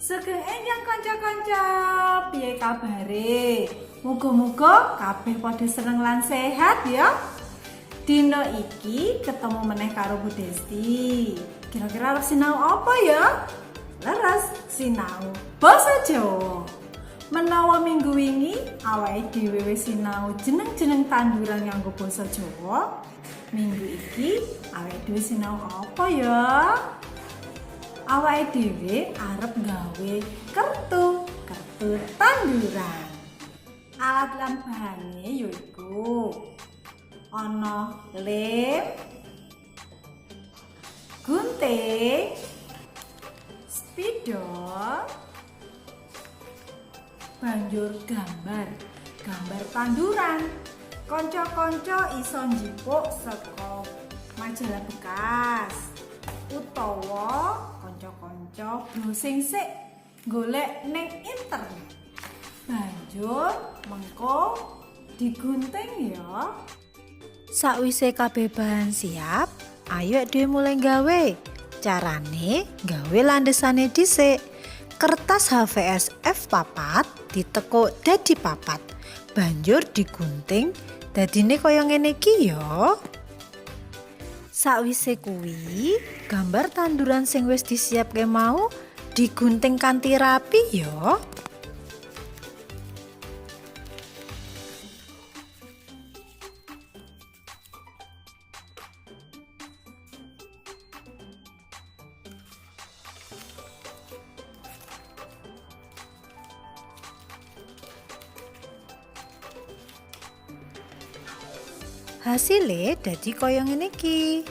Sugeng enjang kanca-kanca, piye kabare? Muga-muga kabeh padha seneng lan sehat ya. Dina iki ketemu meneh karo Bu Desti. Kira-kira arep sinau apa ya? Leres sinau basa Jawa. Menawa minggu wingi awake dhewe wis sinau jeneng-jeneng tanduran nganggo basa Jawa, minggu iki awake dhewe sinau apa ya? Awake dhewe arep gawe kertu tanduran. Alat lan bahane yaiku ana lem, gunting, spidol, banjur gambar tanduran. Kanca-kanca iso njipuk saka majalah bekas utawa kanca-kanca browsing sik golek ning internet. Banjur mengko digunting ya. Sakwise kabeh bahan siap, ayo dhewe mulai gawe. Carane gawe landesane dhisik. Kertas HVS F4 ditekuk dadi papat. Banjur digunting dadine kaya ngene iki ya. Sakwise kuwi, gambar tanduran sing wis disiapke mau digunting kanthi rapi ya. Hasilnya dadi kaya ngene iki.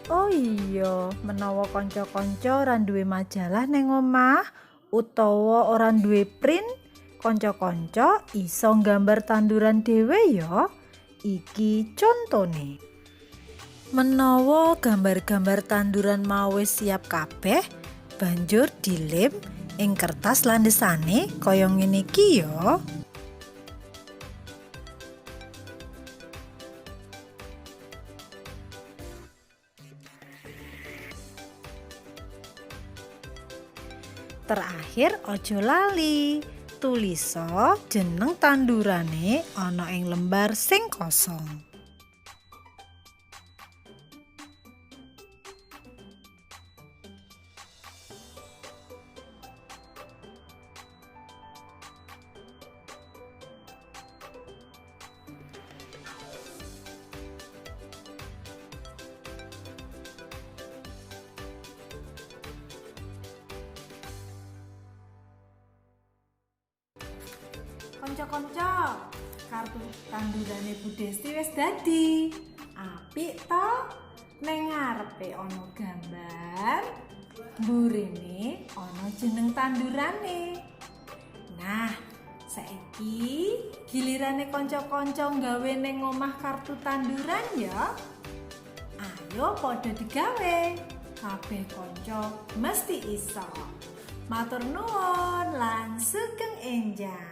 Oh iya, menawa kanca-kanca ora duwe majalah ning omah utawa ora duwe print, kanca-kanca iso nggambar tanduran dhewe ya. Iki contone. Menawa gambar-gambar tanduran mau wis siap kabeh, banjur dilem ing kertas landesane kaya ngene iki ya. Terakhir ojo lali, tuliso jeneng tandurane ana ing lembar sing kosong. Kanca-kanca, kartu tandurane Bu Desti wis dadi. Apik to? Ning ngarepe ana gambar, mburine ana jeneng tandurane. Nah, saiki gilirane kanca-kanca gawe ning omah kartu tanduran ya. Ayo padha digawe. Kabeh kanca mesti iso. Matur nuwun lan sugeng enjang.